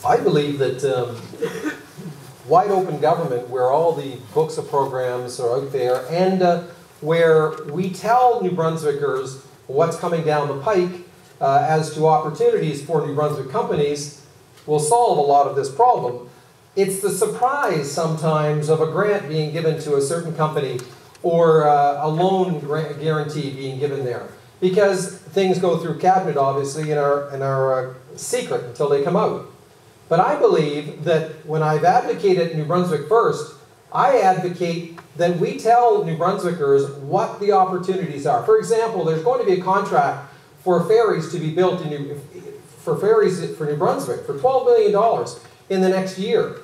I believe that wide open government, where all the books of programs are out there, and where we tell New Brunswickers what's coming down the pike as to opportunities for New Brunswick companies, will solve a lot of this problem. It's the surprise sometimes of a grant being given to a certain company, or a loan guarantee being given there, because things go through cabinet, obviously, and are secret until they come out. But I believe that when I've advocated New Brunswick First, I advocate that we tell New Brunswickers what the opportunities are. For example, there's going to be a contract for ferries to be built for New Brunswick for $12 million in the next year.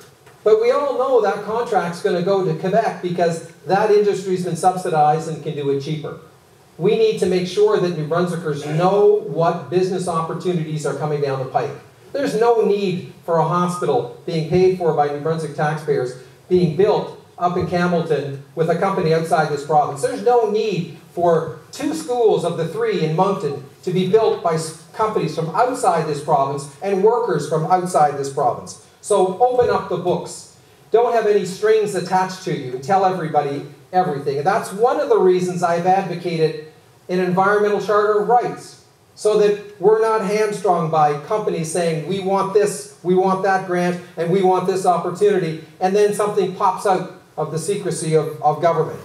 But we all know that contract's going to go to Quebec because that industry's been subsidized and can do it cheaper. We need to make sure that New Brunswickers know what business opportunities are coming down the pike. There's no need for a hospital being paid for by New Brunswick taxpayers being built up in Campbellton with a company outside this province. There's no need for 2 schools of the 3 in Moncton to be built by companies from outside this province and workers from outside this province. So open up the books. Don't have any strings attached to you. Tell everybody everything. And that's one of the reasons I've advocated an environmental charter of rights, so that we're not hamstrung by companies saying, we want this, we want that grant, and we want this opportunity, and then something pops out of the secrecy of government.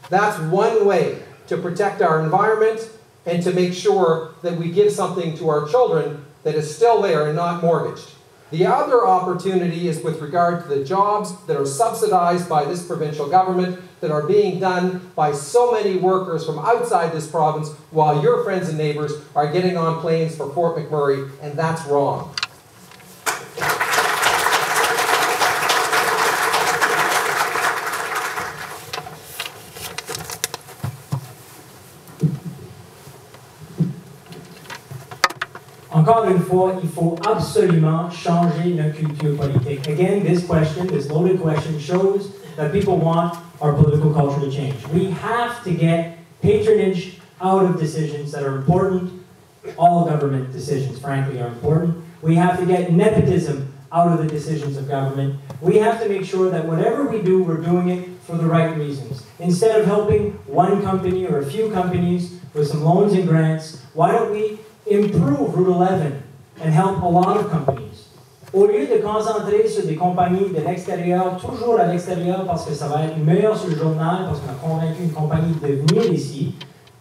That's one way to protect our environment and to make sure that we give something to our children that is still there and not mortgaged. The other opportunity is with regard to the jobs that are subsidized by this provincial government, that are being done by so many workers from outside this province, while your friends and neighbors are getting on planes for Fort McMurray, and that's wrong. Encore une fois, il faut absolument changer notre culture politique. Again, this loaded question, shows that people want our political culture to change. We have to get patronage out of decisions that are important. All government decisions, frankly, are important. We have to get nepotism out of the decisions of government. We have to make sure that whatever we do, we're doing it for the right reasons. Instead of helping one company or a few companies with some loans and grants, why don't we improve Route 11 and help a lot of companies? Au lieu de concentrer sur des compagnies de l'extérieur, toujours à l'extérieur parce que ça va être meilleur sur le journal, parce qu'on a convaincu une compagnie de venir ici,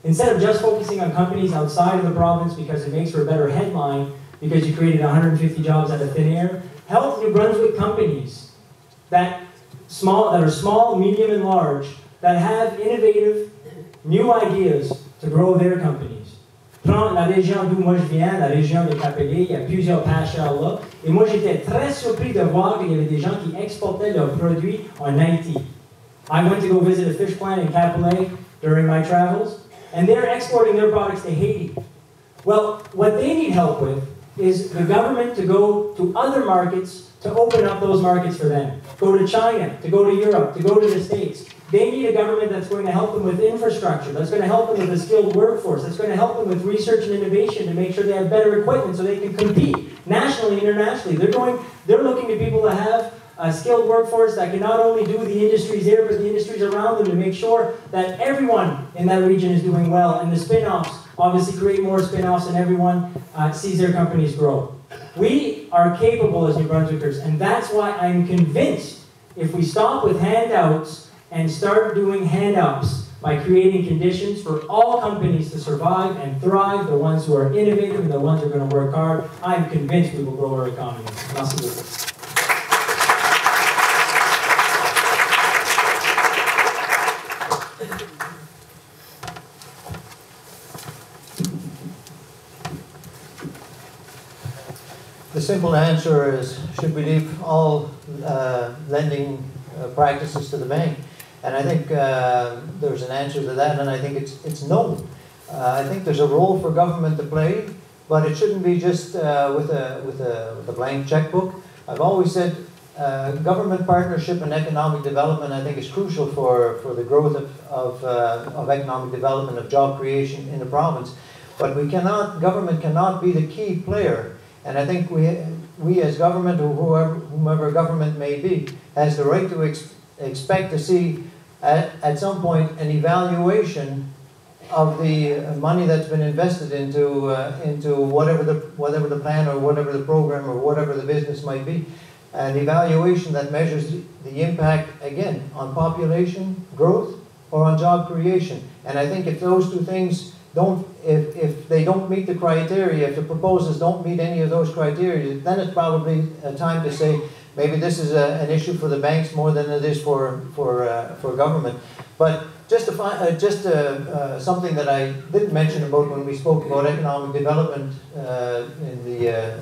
instead of just focusing on companies outside of the province because it makes for a better headline, because you created 150 jobs out of thin air, help New Brunswick companies that are small, medium, and large, that have innovative, new ideas to grow their companies. Prends la région d'où moi je viens, la région de Capelé, il y a plusieurs pêcheurs là. Et moi, j'étais très surpris de voir qu'il y avait des gens qui exportaient leurs produits en Haïti. I went to go visit a fish plant in Capelé during my travels, and they're exporting their products to Haiti. Well, what they need help with is the government to go to other markets, to open up those markets for them. Go to China, to go to Europe, to go to the States. They need a government that's going to help them with infrastructure, that's going to help them with a skilled workforce, that's going to help them with research and innovation to make sure they have better equipment so they can compete nationally and internationally. They're looking to people that have a skilled workforce that can not only do the industries there, but the industries around them, to make sure that everyone in that region is doing well. And the spin-offs obviously create more spin-offs, and everyone sees their companies grow. We are capable as New Brunswickers, and that's why I'm convinced if we stop with handouts and start doing hand-ups by creating conditions for all companies to survive and thrive, the ones who are innovative and the ones who are going to work hard, I'm convinced we will grow our economy. Merci beaucoup. The simple answer is, should we leave all lending practices to the bank? And I think there's an answer to that, and I think it's no. I think there's a role for government to play, but it shouldn't be just with a blank checkbook. I've always said government partnership and economic development, I think, is crucial for the growth of economic development, of job creation in the province. But government cannot be the key player. And I think we we as government, or whomever government may be, has the right to expect to see at some point an evaluation of the money that's been invested into whatever the plan or whatever the program or whatever the business might be. An evaluation that measures the impact, again, on population growth or on job creation. And I think if those two things if they don't meet the criteria, if the proposals don't meet any of those criteria, then it's probably a time to say maybe this is an issue for the banks more than it is for government. But just something that I didn't mention about when we spoke about economic development a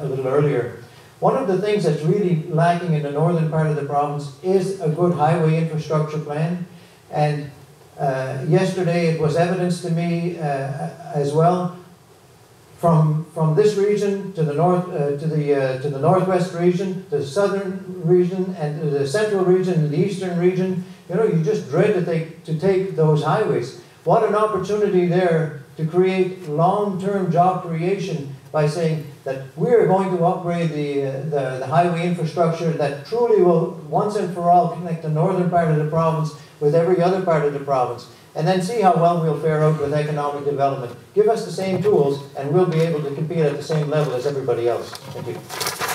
little earlier. One of the things that's really lacking in the northern part of the province is a good highway infrastructure plan. And yesterday it was evidenced to me as well, from this region to the north, to the northwest region, to the southern region, and to the central region, and the eastern region. You know, you just dread to take those highways. What an opportunity there to create long-term job creation by saying that we're going to upgrade the highway infrastructure that truly will once and for all connect the northern part of the province with every other part of the province. And then see how well we'll fare out with economic development. Give us the same tools and we'll be able to compete at the same level as everybody else. Thank you.